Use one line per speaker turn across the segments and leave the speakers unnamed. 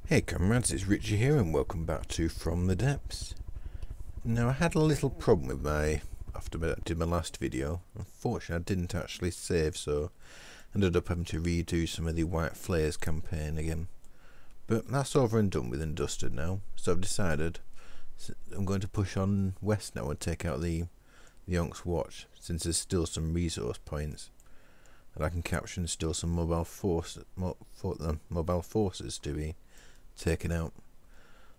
Hey comrades, it's Richie here and welcome back to From the Depths. Now I had a little problem with after I did my last video. Unfortunately I didn't actually save, so I ended up having to redo some of the White Flayers campaign again. But that's over and done with and dusted now, so I've decided I'm going to push on west now and take out the Onyx Watch, since there's still some resource points and I can capture and still some mobile forces to be taken out.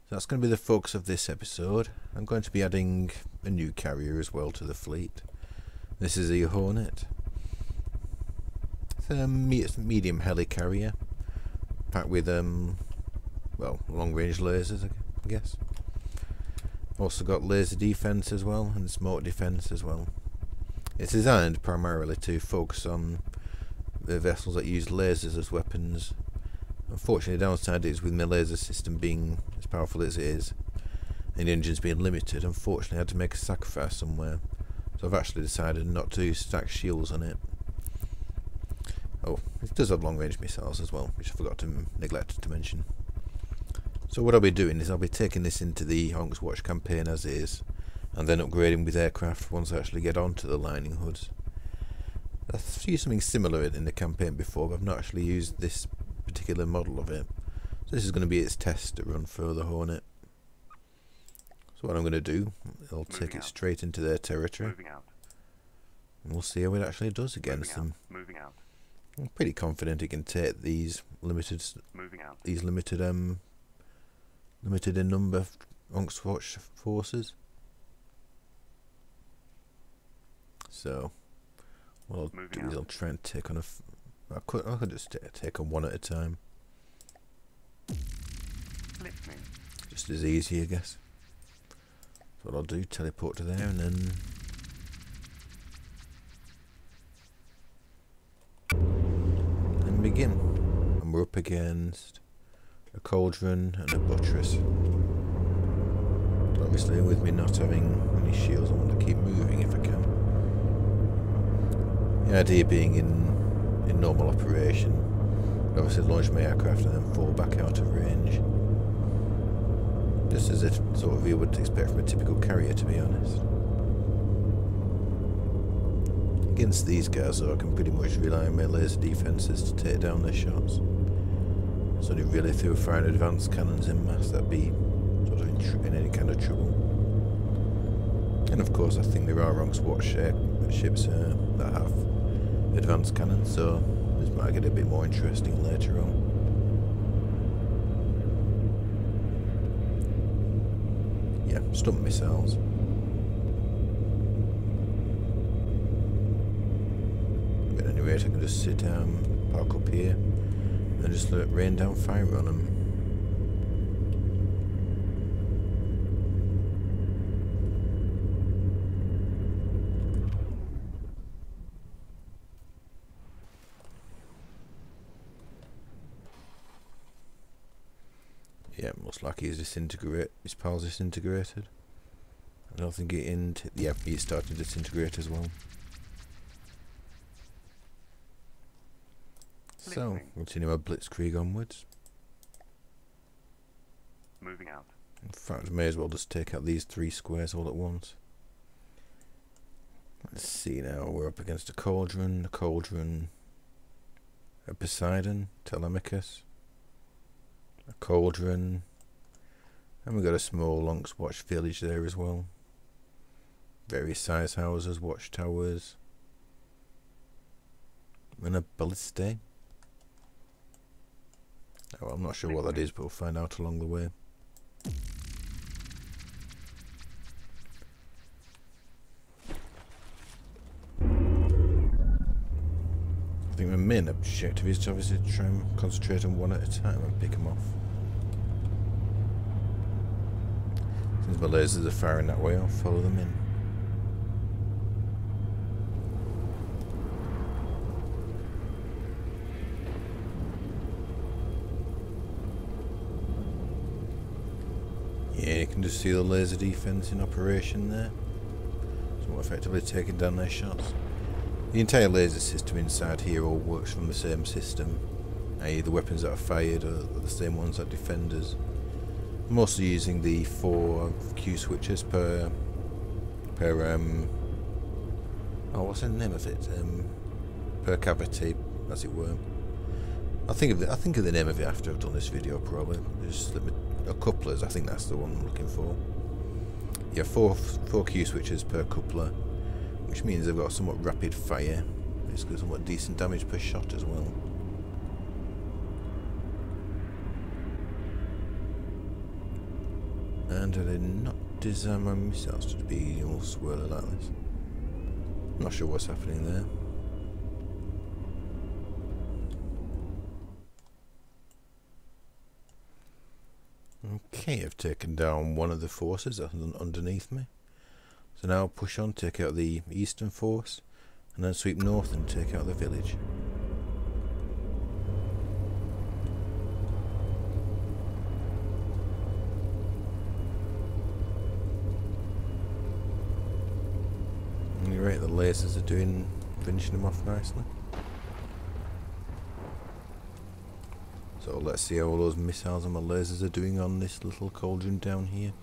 So that's going to be the focus of this episode. I'm going to be adding a new carrier as well to the fleet. This is a Hornet. It's a medium heli carrier, packed with well, long range lasers, I guess. Also got laser defense as well and smoke defense as well. It's designed primarily to focus on the vessels that use lasers as weapons. Unfortunately, the downside is with my laser system being as powerful as it is and the engines being limited, unfortunately I had to make a sacrifice somewhere. So I've actually decided not to stack shields on it. Oh, it does have long range missiles as well, which I neglected to mention. So what I'll be doing is I'll be taking this into the Onyx Watch campaign as is, and then upgrading with aircraft once I actually get onto the lining hoods. I've used something similar in the campaign before, but I've not actually used this particular model of it. So this is going to be its test run for the Hornet. So what I'm going to do, I'll take it straight into their territory, and we'll see how it actually does against them. I'm pretty confident it can take these limited in number Onyx Watch forces. So what I'll do is I'll try and take on I could just take on one at a time. Just as easy, I guess. So what I'll do, teleport to there and then begin. And we're up against a cauldron and a buttress. Obviously with me not having any shields, I want to keep moving if I can. The idea being in normal operation, obviously launch my aircraft and then fall back out of range. Just as it sort of you would expect from a typical carrier, to be honest. Against these guys though, I can pretty much rely on my laser defences to take down their shots. It's only really through firing advanced cannons en masse that'd be sort of in any kind of trouble. And of course I think there are Onyx Watch ships that have advanced cannons, so this might get a bit more interesting later on. Yeah, stump missiles. But anyway, I can just sit down, park up here, and just let it rain down fire on them. Yeah, most likely his pal's disintegrated. I don't think yeah, he's starting to disintegrate as well. So, continue our blitzkrieg onwards.
Moving out.
In fact, I may as well just take out these 3 squares all at once. Let's see now, we're up against a cauldron, a Poseidon, Telemachus, a cauldron, and we've got a small Onyx Watch village there as well. Various size houses, watchtowers, and a ballista. Oh, I'm not sure what that is, but we'll find out along the way. I think my main objective is to obviously try and concentrate on one at a time and pick them off. Since my lasers are firing that way, I'll follow them in. Yeah, you can just see the laser defense in operation there. So we're effectively taking down their shots. The entire laser system inside here all works from the same system. i.e. the weapons that are fired are the same ones that defenders. I'm also using the 4 Q switches per oh, what's the name of it? Per cavity, as it were. I'll think of the name of it after I've done this video, probably. Just couplers, I think that's the one I'm looking for. Yeah, 4 Q switches per coupler, which means they've got somewhat rapid fire. It's got somewhat decent damage per shot as well. And I did not design my missiles to be all swirly like this. Not sure what's happening there. Okay, I've taken down one of the forces that's underneath me. So now I'll push on, take out the eastern force, and then sweep north and take out the village. And you're right, the lasers are finishing them off nicely. So let's see how all those missiles and my lasers are doing on this little cauldron down here.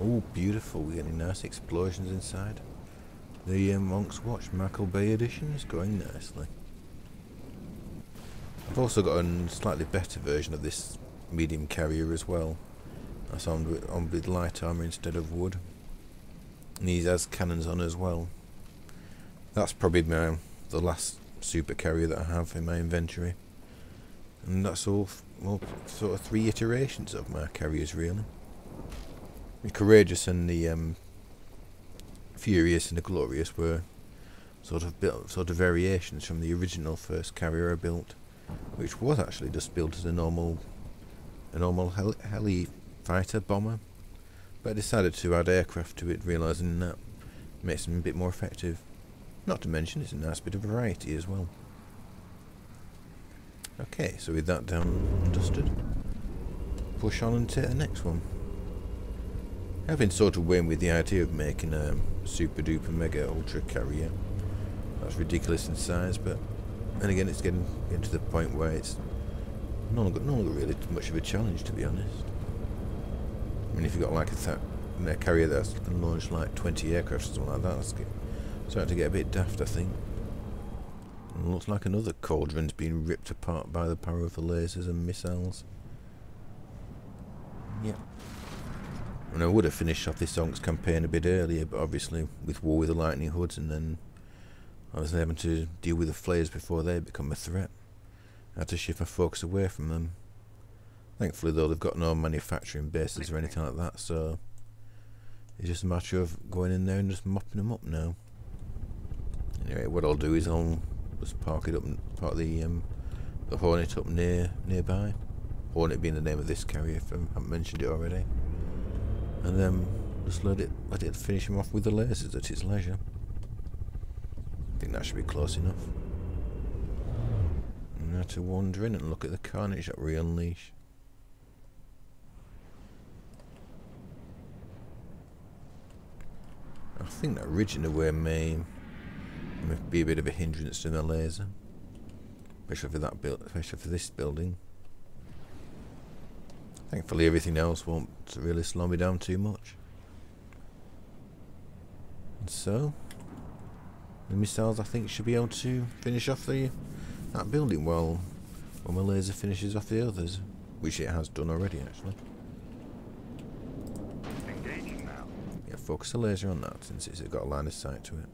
Oh, beautiful, we're getting nice explosions inside. The Onyx Watch MacLeod edition is going nicely. I've also got a slightly better version of this medium carrier as well. That's armed with light armour instead of wood. And these has cannons on as well. That's probably the last super carrier that I have in my inventory. And that's all sort of 3 iterations of my carriers, really. The Courageous and the Furious and the Glorious were sort of variations from the original first carrier I built, which was actually just built as a normal heli fighter bomber. But I decided to add aircraft to it, realising that makes them a bit more effective. Not to mention, it's a nice bit of variety as well. Okay, so with that down and dusted, push on and take the next one. I've been sort of weighing with the idea of making a super duper mega ultra carrier. That's ridiculous in size, but then again it's getting to the point where it's no longer really much of a challenge, to be honest. I mean, if you've got like a carrier that's launched like 20 aircraft or something like that, it's starting to get a bit daft, I think. And it looks like another cauldron's been ripped apart by the power of the lasers and missiles. Yeah. And I would have finished off this Onyx campaign a bit earlier, but obviously with War with the Lightning Hoods, and then I was having to deal with the Flayers before they become a threat. I had to shift my focus away from them. Thankfully though, they've got no manufacturing bases or anything like that, so it's just a matter of going in there and just mopping them up now. Anyway, what I'll do is I'll just park the Hornet up nearby. Hornet being the name of this carrier, if I haven't mentioned it already. And then just let it finish him off with the lasers at its leisure. I think that should be close enough. And now to wander in and look at the carnage that we unleash. I think that ridge in a way may be a bit of a hindrance to the laser, especially for this building. Thankfully everything else won't really slow me down too much. And so the missiles, I think, should be able to finish off that building while my laser finishes off the others, which it has done already actually.
Engaging now.
Yeah, focus the laser on that since it's got a line of sight to it.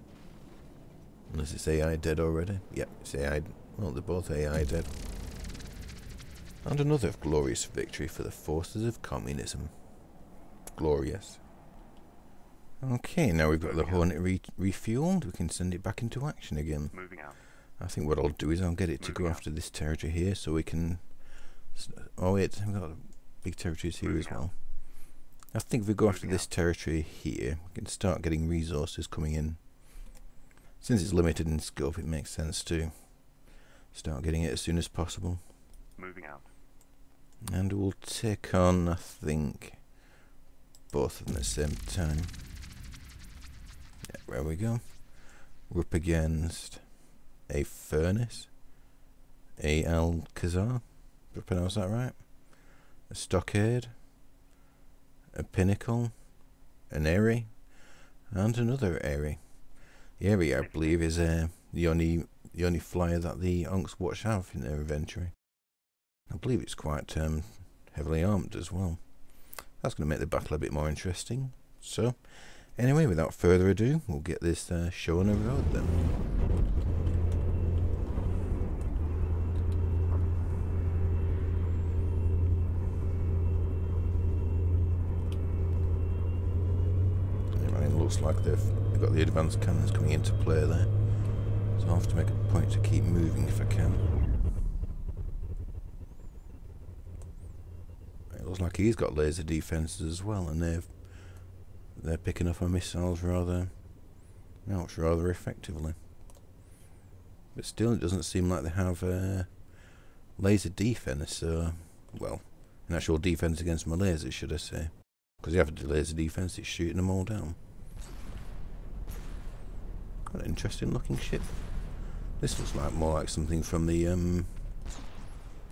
Unless it's AI dead already. Yep, it's AI. Well, they're both AI dead. And another glorious victory for the forces of communism. Glorious. Okay, now we've got the Hornet refueled, we can send it back into action again.
Moving out.
I think what I'll do is I'll get it to go after this territory here so we can... Oh wait, we've got big territories here as well. I think if we go after this territory here, we can start getting resources coming in. Since it's limited in scope, it makes sense to start getting it as soon as possible.
Moving out.
And we'll take on, I think, both of them at the same time. Yeah, there we go. We're up against a furnace, A Alcazar, if I pronounce that right. A stockade. A pinnacle. An Airy. And another Airy. The Airy, I believe, is the only flyer that the Onyx Watch have in their inventory. I believe it's quite heavily armed as well. That's going to make the battle a bit more interesting. So, anyway, without further ado, we'll get this show on the road then. It looks like they've got the advanced cannons coming into play there. So I'll have to make a point to keep moving if I can. It looks like he's got laser defences as well, and they're picking up our missiles rather effectively. But still, it doesn't seem like they have laser defence, so, well, an actual defence against my lasers, should I say. Because you have to do laser defence, it's shooting them all down. Quite an interesting looking ship. This looks like more like something from the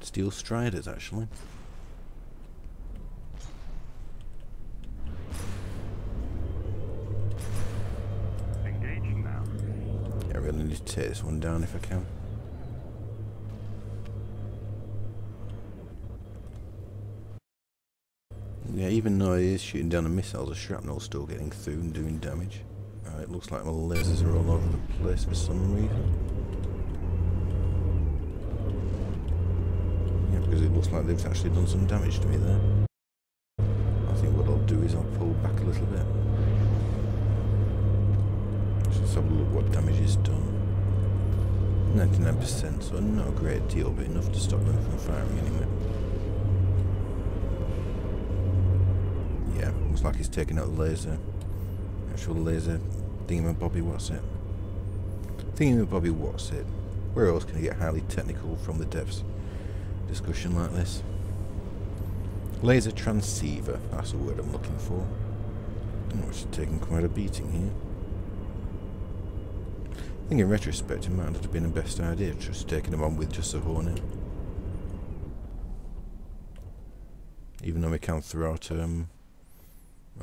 Steel Striders, actually.
Engaging now.
Yeah, I really need to take this one down if I can. Yeah, even though he is shooting down the missiles, the shrapnel's still getting through and doing damage. It looks like my lasers are all over the place for some reason. Yeah, because it looks like they've actually done some damage to me there. I think what I'll do is I'll pull back a little bit. Let's have a look what damage is done. 99%, so not a great deal, but enough to stop them from firing anyway. Yeah, looks like he's taking out the laser. Actual laser thingamabobby, what's it? Thingamabobby, what's it? Where else can you get highly technical from the depths? Discussion like this. Laser transceiver, that's the word I'm looking for. Oh, it's taking quite a beating here. I think in retrospect it might have been the best idea, just taking them on with just a Hornet. Even though we can throw out a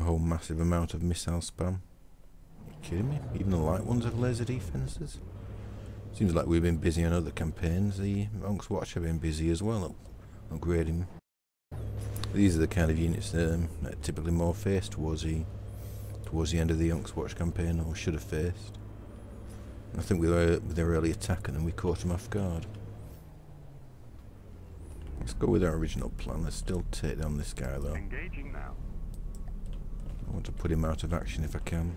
whole massive amount of missile spam. Are you kidding me? Even the light ones have laser defences? Seems like we've been busy on other campaigns. The Onyx Watch have been busy as well, upgrading. These are the kind of units that are typically more faced towards the end of the Onyx Watch campaign, or should have faced. I think they were early attacking and we caught them off guard. Let's go with our original plan. Let's still take down this guy though.
Engaging now.
I want to put him out of action if I can.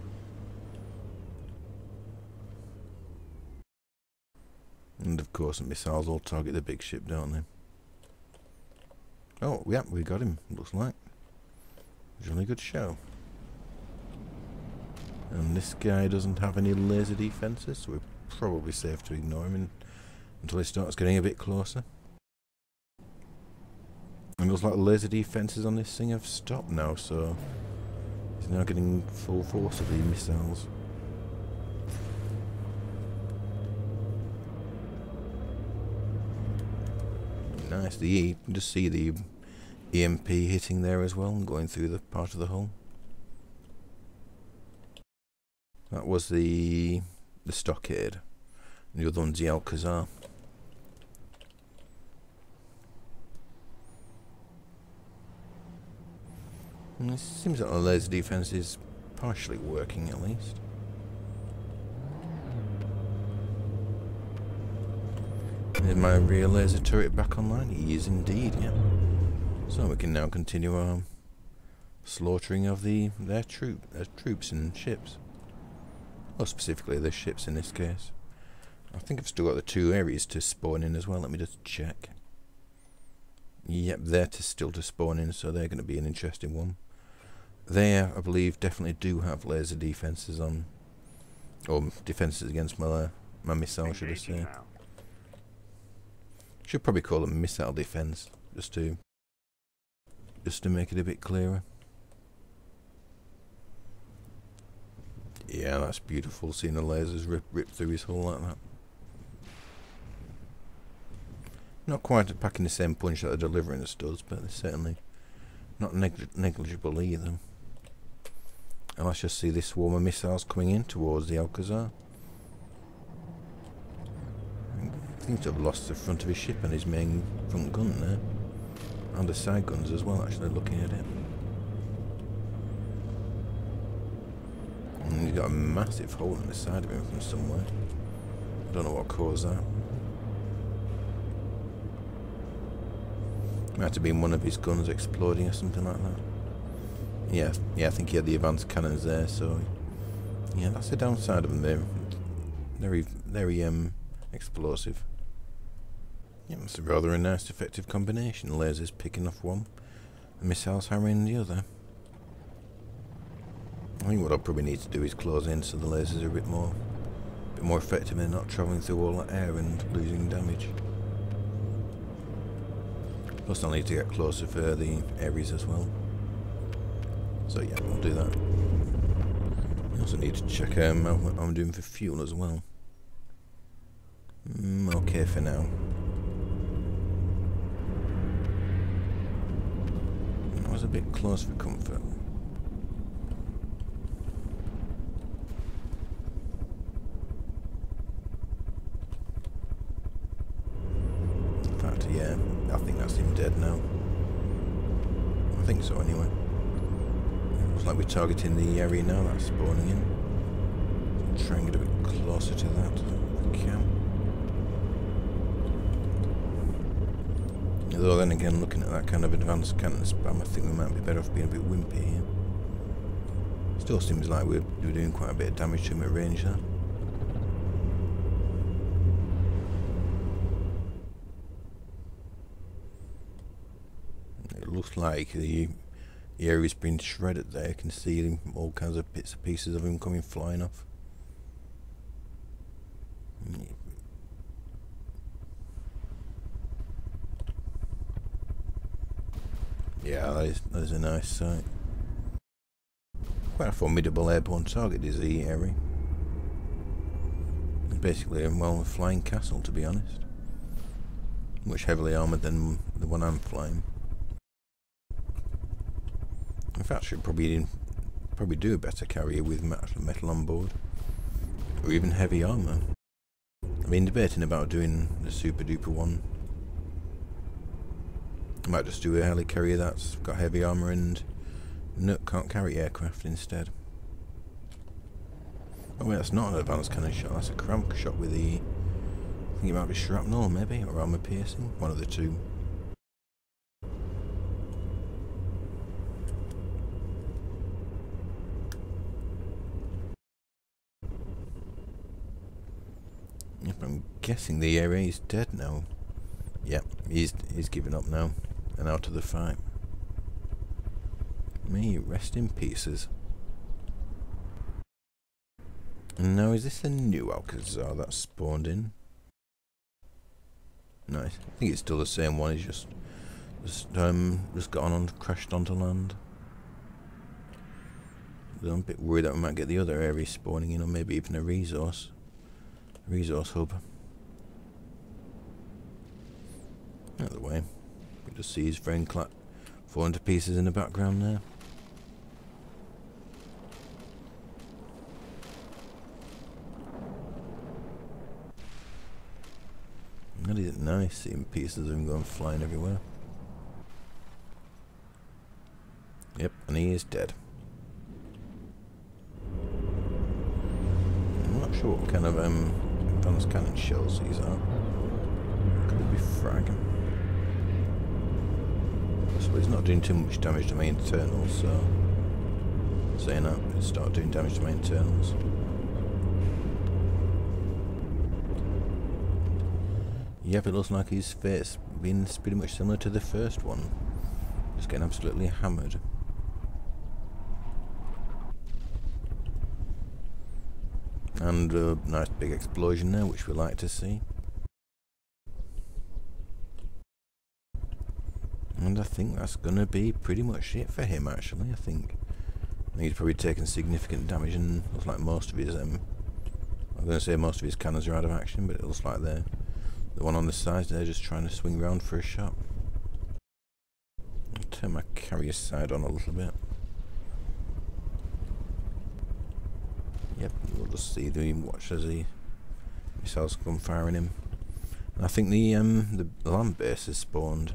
And of course the missiles all target the big ship, don't they? Oh, yeah, we got him, looks like. It was a really good show. And this guy doesn't have any laser defences, so we're probably safe to ignore him until he starts getting a bit closer. And it looks like the laser defences on this thing have stopped now, so he's now getting full force of the missiles. Nice, you can just see the EMP hitting there as well, and going through the part of the hull. That was the stockade, and the other one's the Alcazar. And it seems that the laser defense is partially working at least. Is my rear laser turret back online? He is indeed, yeah. So we can now continue our slaughtering of their troops and ships. Or specifically their ships in this case. I think I've still got the two areas to spawn in as well. Let me just check. Yep, they're still to spawn in, so they're going to be an interesting one. They, I believe, definitely do have laser defences on, or defences against my missile, should I say.
Now.
Should probably call them missile defense, just to make it a bit clearer. Yeah, that's beautiful, seeing the lasers rip through his hull like that. Not quite packing the same punch that the Deliverance does, but they're certainly not negligible either. And let's just see this swarm of missiles coming in towards the Alcazar. He seems to have lost the front of his ship and his main front gun there. And the side guns as well, actually, looking at it. And he's got a massive hole in the side of him from somewhere. I don't know what caused that. Might have been one of his guns exploding or something like that. Yeah, I think he had the advanced cannons there, so... Yeah, that's the downside of them. They're very explosive. Yeah, it's a rather nice effective combination. Lasers picking off one, and missiles hammering the other. I think what I'll probably need to do is close in so the lasers are a bit more effective and not travelling through all that air and losing damage. Plus I'll need to get closer for the Ares as well. So yeah, I'll do that. I also need to check how I'm doing for fuel as well. Okay for now. That was a bit close for comfort. In fact, yeah, I think that's him dead now. I think so anyway. Looks like we're targeting the area now that's spawning in. So try and get a bit closer to that if we can. Although then again, looking at that kind of advanced cannon spam, I think we might be better off being a bit wimpy here. Still seems like we're doing quite a bit of damage to him at range there. It looks like the area's been shredded there. You can see all kinds of bits and pieces of him coming flying off. Yeah, that is a nice sight. Quite a formidable airborne target is the Ares. It's basically a flying castle, to be honest. Much heavily armoured than the one I'm flying. In fact, should probably do a better carrier with metal on board, or even heavy armour. I've been debating about doing the super duper one. I might just do a helicarrier that's got heavy armour and can't carry aircraft instead. Oh wait, that's not an advanced cannon shot, that's a crank shot with the... I think it might be shrapnel maybe, or armour piercing, one of the two. Yep, I'm guessing the area is dead now. Yep, he's given up now and out of the fight. May rest in pieces. And now is this a new Alcazar that's spawned in? Nice. I think it's still the same one. He's just got on and crashed onto land. I'm a bit worried that we might get the other area spawning in, or maybe even a resource hub. Out of the way. We just see his friend falling to pieces in the background there. That is nice, seeing pieces of him going flying everywhere. Yep, and he is dead. I'm not sure what kind of advanced cannon shells these are. Could it be frag? So he's not doing too much damage to my internals, so saying that, it'll start doing damage to my internals. Yep, it looks like his fate's been pretty much similar to the first one. Just getting absolutely hammered. And a nice big explosion there, which we like to see. And I think that's going to be pretty much it for him, actually. I think he's probably taken significant damage, and looks like most of his... I'm going to say most of his cannons are out of action, but it looks like they're The one on the side there just trying to swing round for a shot. I'll turn my carrier side on a little bit. Yep, we'll just see the watch as the missiles come firing him. And I think the land base has spawned,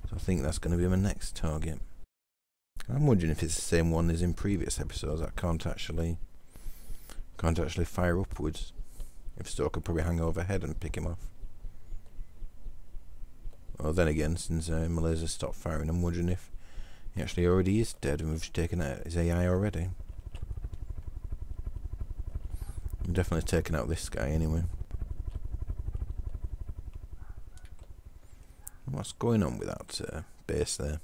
so I think that's going to be my next target. I'm wondering if it's the same one as in previous episodes. I can't actually fire upwards. If so, I could probably hang overhead and pick him off. Well, then again, since my laser stopped firing, I'm wondering if he actually already is dead and we've taken out his AI already. We've definitely taken out this guy anyway. What's going on with that base there?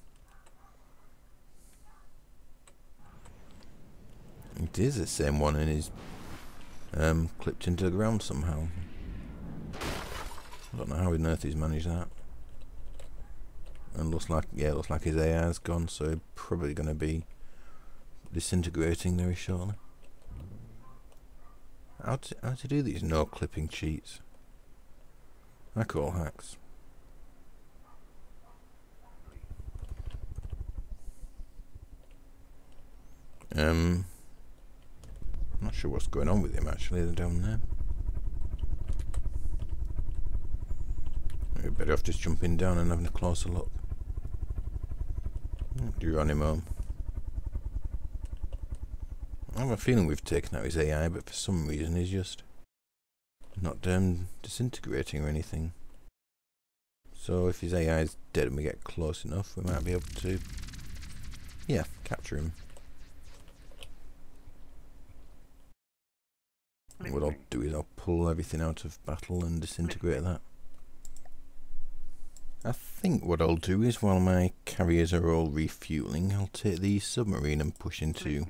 It is the same one and is clipped into the ground somehow. I don't know how on earth he's managed that. And looks like his AI's gone, so he's probably going to be disintegrating very shortly. How to do these no clipping cheats? I call hacks. I'm not sure what's going on with him actually. They're down there. We're better off just jumping down and having a closer look. Geronimo. I have a feeling we've taken out his AI, but for some reason he's just not disintegrating or anything. So if his AI is dead and we get close enough, we might be able to, yeah, capture him. What I'll do is I'll pull everything out of battle and disintegrate that. I think what I'll do is, while my carriers are all refueling, I'll take the submarine and push into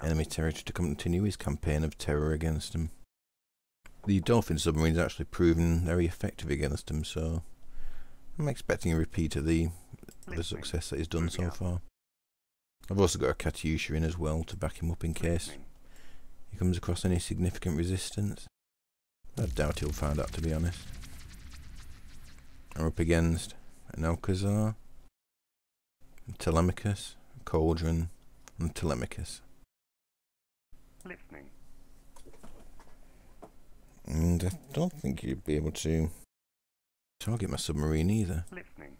enemy territory to continue his campaign of terror against them. The Dolphin submarine's actually proven very effective against them, so I'm expecting a repeat of the success that he's done so far. I've also got a Katyusha in as well to back him up in case he comes across any significant resistance. I doubt he'll find out, to be honest. I'm up against an Alcazar, a Telemachus, a Cauldron, and a Telemachus.
Listening.
And I don't think you'd be able to target my submarine either.
Listening.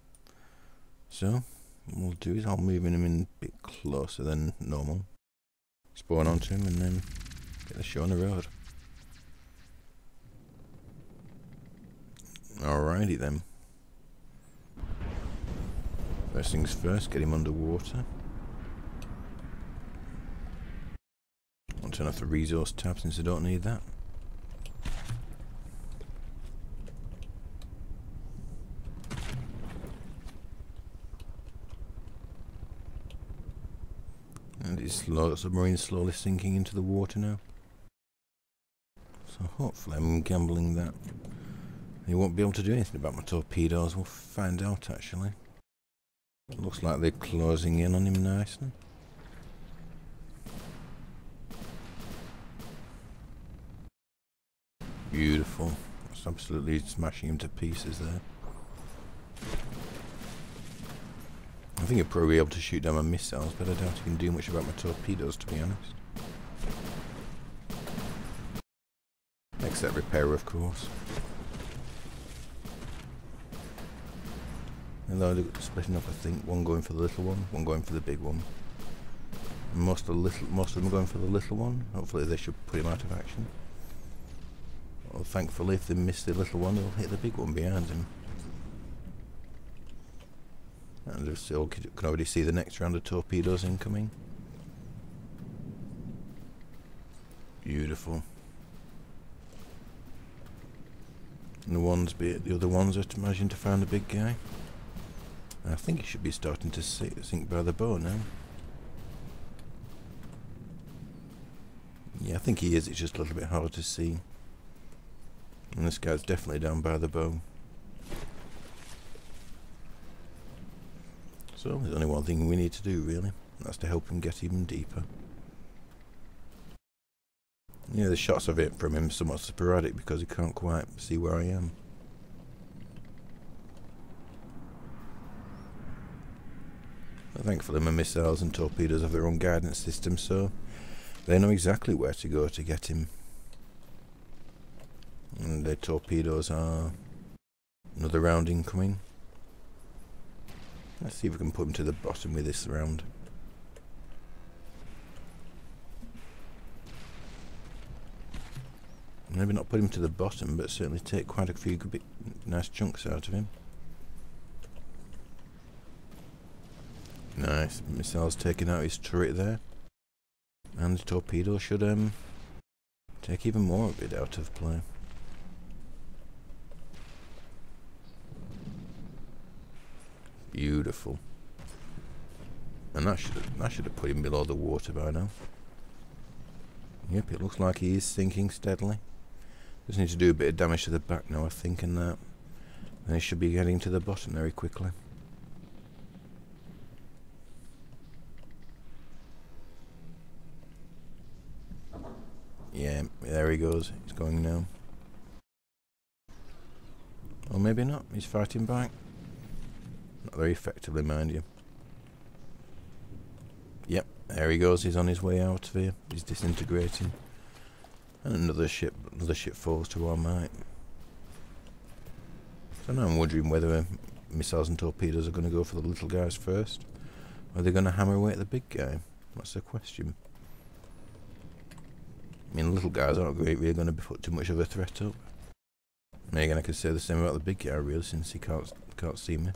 So, what we'll do is I'll move him in a bit closer than normal. Spawn onto him and then get the show on the road. Alrighty then. First things first, get him underwater. I'll turn off the resource tab since I don't need that. And it's the submarine's slowly sinking into the water now. So hopefully I'm gambling that he won't be able to do anything about my torpedoes. We'll find out actually. It looks like they're closing in on him nicely. Beautiful. It's absolutely smashing him to pieces there. I think he'll probably be able to shoot down my missiles, but I doubt he can do much about my torpedoes, to be honest. Except repair, of course. Although they're splitting up, I think one going for the little one going for the big one. And most of them are going for the little one. Hopefully they should put him out of action. Well, thankfully, if they miss the little one, they'll hit the big one behind him. And I still can already see the next round of torpedoes incoming. Beautiful. And the other ones are managing to find the big guy. I think he should be starting to sink by the bow now. Yeah, I think he is. It's just a little bit hard to see. And this guy's definitely down by the bow. So there's only one thing we need to do really. And that's to help him get even deeper. Yeah, the shots of it from him are somewhat sporadic because he can't quite see where I am. Thankfully my missiles and torpedoes have their own guidance system, so they know exactly where to go to get him. And the torpedoes are another round incoming. Let's see if we can put him to the bottom with this round. Maybe not put him to the bottom, but certainly take quite a few good nice chunks out of him. Nice. Missiles taking out his turret there. And the torpedo should take even more of it out of play. Beautiful. And that should have put him below the water by now. Yep, it looks like he is sinking steadily. Just need to do a bit of damage to the back now, I think, and then he should be getting to the bottom very quickly. Yeah, there he goes. He's going now. Or maybe not. He's fighting back. Not very effectively, mind you. Yep, there he goes. He's on his way out of here. He's disintegrating. And another ship falls to our might. So now I'm wondering whether missiles and torpedoes are going to go for the little guys first, or are they going to hammer away at the big guy? That's the question. I mean, little guys aren't really going to put too much of a threat up. And again, I could say the same about the big guy, really, since he can't see me.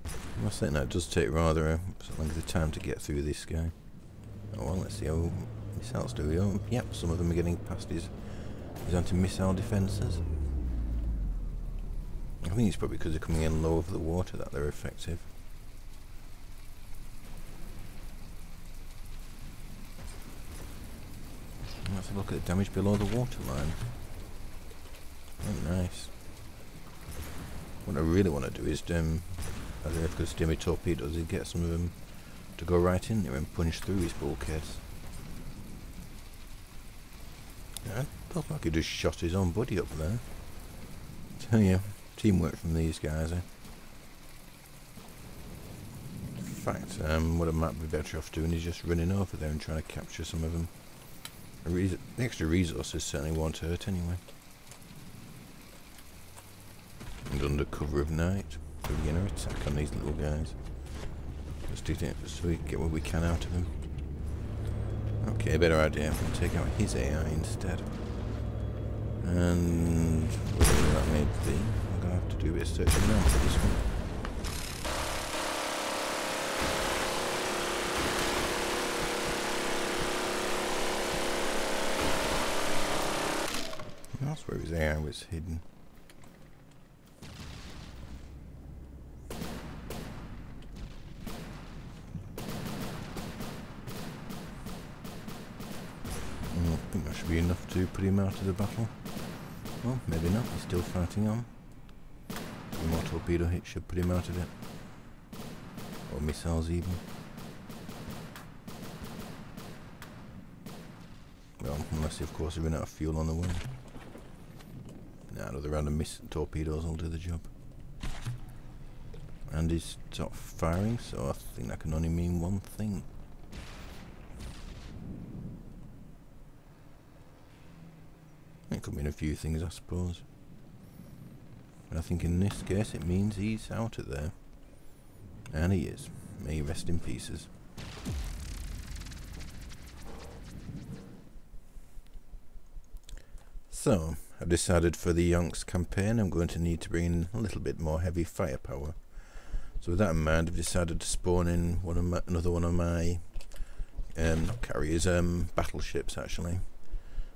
I was saying that does take rather a length of time to get through this guy. Oh well, let's see how missiles do. Oh, yep, some of them are getting past his anti-missile defences. I think it's probably because they're coming in low over the water that they're effective. Let's have a look at the damage below the waterline. Oh, nice. What I really want to do is, I don't know if I could steer my torpedoes and get some of them to go right in there and punch through his bulkheads. Yeah, I felt like he just shot his own buddy up there. Tell you, teamwork from these guys, eh? In fact, what I might be better off doing is just running over there and trying to capture some of them. The extra resources certainly won't hurt anyway. And under cover of night, we're going to attack on these little guys. Just do it so we get what we can out of them. Okay, better idea. I'm going to take out his AI instead. And whatever that may be, I'm going to have to do a bit of searching around for this one. That's where his AI was hidden. I think that should be enough to put him out of the battle. Well, maybe not. He's still fighting on. Some more torpedo hits should put him out of it. Or missiles even. Well, unless of course we run out of fuel on the way. Nah, another round of torpedoes will do the job. And he's stopped firing, so I think that can only mean one thing. It could mean a few things, I suppose. But I think in this case it means he's out of there. And he is. May he rest in pieces. So, I've decided for the Onyx campaign I'm going to need to bring in a little bit more heavy firepower. So with that in mind, I've decided to spawn in another one of my not carriers, battleships actually.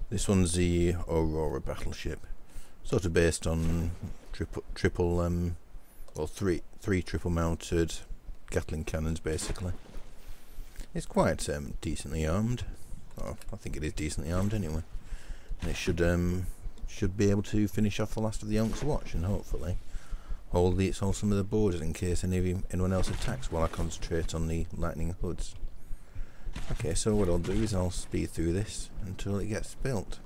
This one's the Aurora battleship, sort of based on three triple mounted Gatling cannons basically. It's quite decently armed. Oh, I think it is decently armed anyway. And it should be able to finish off the last of the Onyx Watch and hopefully hold some of the borders in case anyone else attacks while I concentrate on the lightning hoods. Okay, so what I'll do is I'll speed through this until it gets built.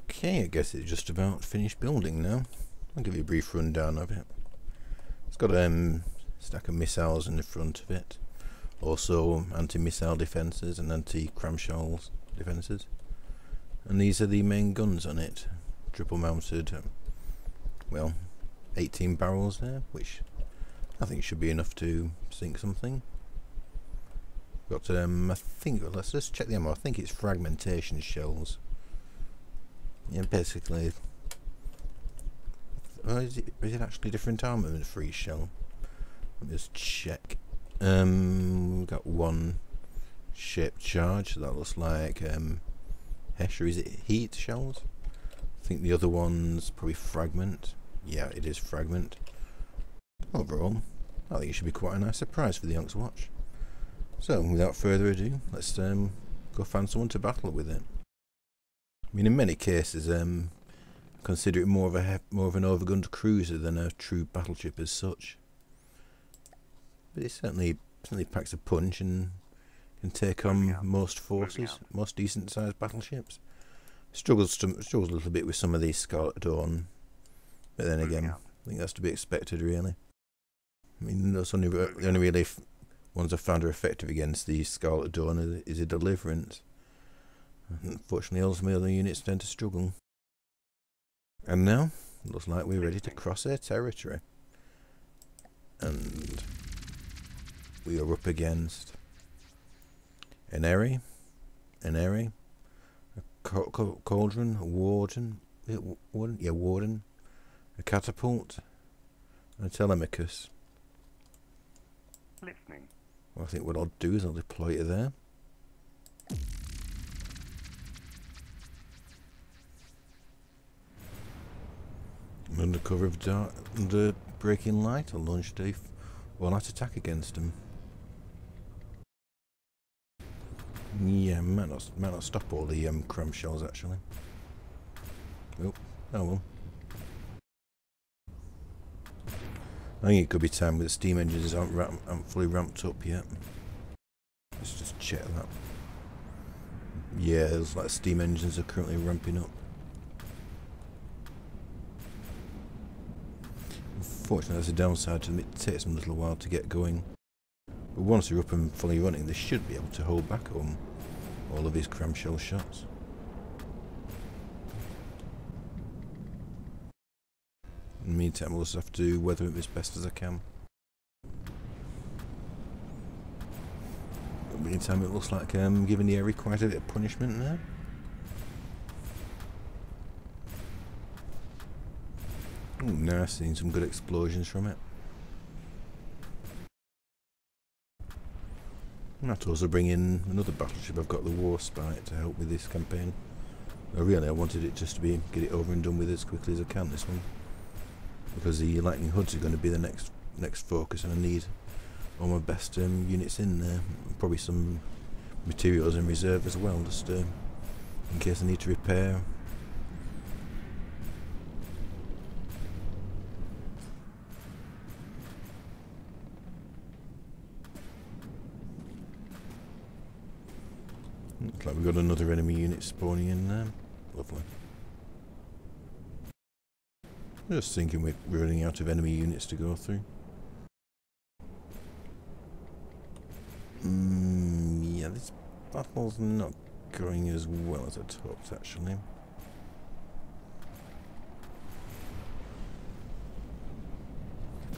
Okay, I guess it's just about finished building now. I'll give you a brief rundown of it. It's got a stack of missiles in the front of it. Also anti-missile defences and anti-cramshells defences. And these are the main guns on it. Triple mounted, well, 18 barrels there, which I think should be enough to sink something. Got, I think, let's just check the ammo. I think it's fragmentation shells. Yeah, basically. Oh, is it actually different armament for each shell? Let me just check. We've got one shaped charge. That looks like Hesh, or is it heat shells? I think the other one's probably fragment. Yeah, it is fragment. Overall, I think it should be quite a nice surprise for the Onyx Watch. So, without further ado, let's go find someone to battle with it. I mean, in many cases, consider it more of an overgunned cruiser than a true battleship as such. But it certainly packs a punch and can take on most forces, most decent-sized battleships. Struggles a little bit with some of these Scarlet Dawn, but then again, I think that's to be expected, really. I mean, the only really ones I've found are effective against the Scarlet Dawn is a Deliverance. Unfortunately, ultimately, other units tend to struggle. And now, it looks like we're ready to cross their territory. And we are up against an Airy, a Cauldron, a Warden, a Catapult, and a Telemachus.
Listening.
Well, I think what I'll do is I'll deploy it there. Under cover of under breaking light, I'll launch a one-light attack against him. Yeah, might not stop all the cram shells actually. Oh well. I think it could be time with the steam engines aren't fully ramped up yet. Let's just check that. Yeah, it looks like steam engines are currently ramping up. Unfortunately, that's a downside to them. It takes them a little while to get going. But once they're up and fully running, they should be able to hold back on all of his cramshell shots. In the meantime, I'll just have to weather it as best as I can. In the meantime, it looks like I'm giving the area quite a bit of punishment now. Ooh, now I've seen some good explosions from it. I might also bring in another battleship. I've got the Warspite to help with this campaign. I wanted it just to get it over and done with as quickly as I can, this one. Because the Lightning Hoods are going to be the next focus, and I need all my best units in there. Probably some materials in reserve as well, just in case I need to repair. Looks like we've got another enemy unit spawning in there. Lovely. Just thinking we're running out of enemy units to go through. Yeah, this battle's not going as well as I'd hoped, actually.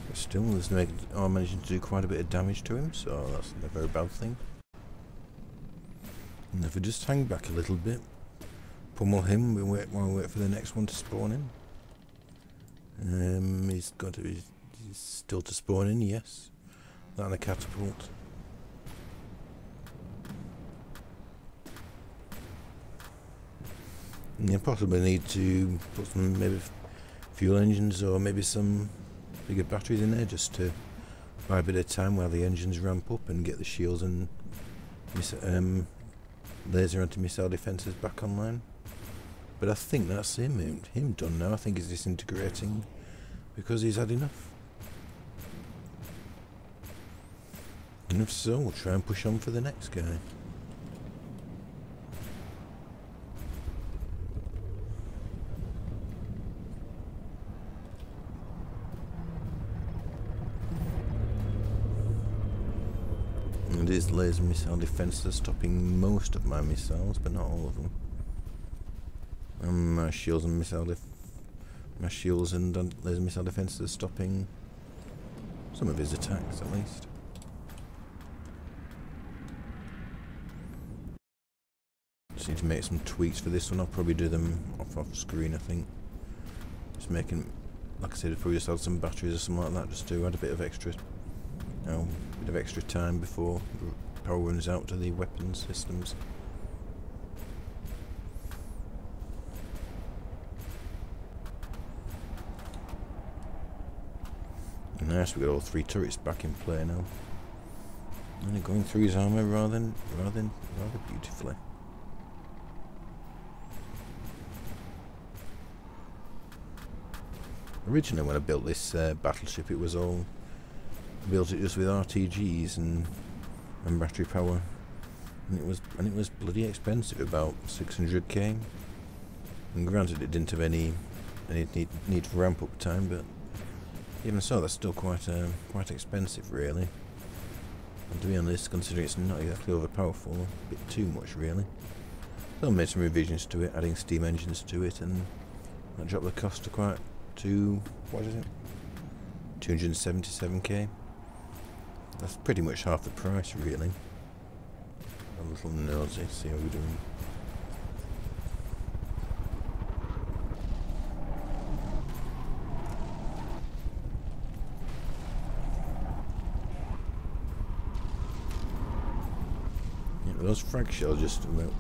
But still, I'm managing to do quite a bit of damage to him, so that's not a very bad thing. And if we just hang back a little bit, pummel him while we wait for the next one to spawn in. He's got to be still to spawn in, yes. That and a catapult. And you possibly need to put some maybe fuel engines or maybe some bigger batteries in there just to buy a bit of time while the engines ramp up and get the shields and laser anti-missile defences back online. But I think that's him done now. I think he's disintegrating because he's had enough. And if so, we'll try and push on for the next guy. And his laser missile defense is stopping most of my missiles, but not all of them. My shields and laser missile defenses are stopping some of his attacks, at least. Just need to make some tweaks for this one. I'll probably do them off screen, I think. Just making, like I said, I'll probably just add some batteries or something like that, just to add a bit of extra, time before power runs out to the weapon systems. Nice, we got all 3 turrets back in play now. And they're going through his armour rather beautifully. Originally, when I built this battleship, it was all built it just with RTGs and battery power, and it was bloody expensive, about 600k. And granted, it didn't have any need for ramp up time, but even so, that's still quite expensive, really. And to be honest, considering it's not exactly overpowerful, a bit too much, really. So I made some revisions to it, adding steam engines to it, and that dropped the cost to what is it? 277k. That's pretty much half the price, really. A little nosy, see how we're doing. Those frag shells just do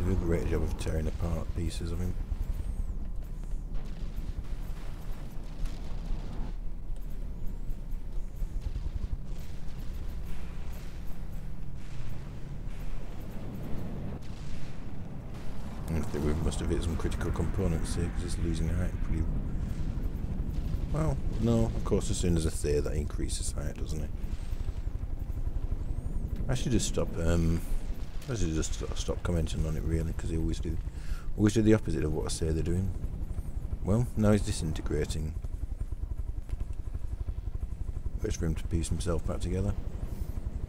a great job of tearing apart pieces of him. I think we must have hit some critical components here because it's losing height pretty well. No, of course, as soon as I say that, increases height, doesn't it? I should just stop. I should just stop commenting on it, really, because they always do the opposite of what I say they're doing. Well, now he's disintegrating. Waits for him to piece himself back together.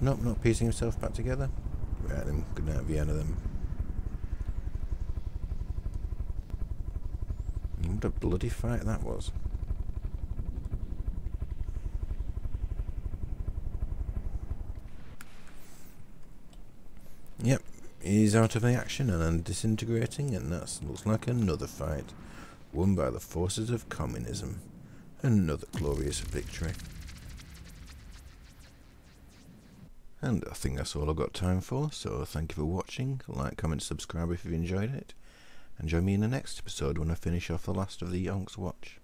Nope, not piecing himself back together. Right then, good night, Vienna then. What a bloody fight that was. Yep, he's out of the action and disintegrating, and that looks like another fight won by the forces of communism. Another glorious victory. And I think that's all I've got time for, so thank you for watching. Like, comment, subscribe if you've enjoyed it, and join me in the next episode when I finish off the last of the Onyx Watch.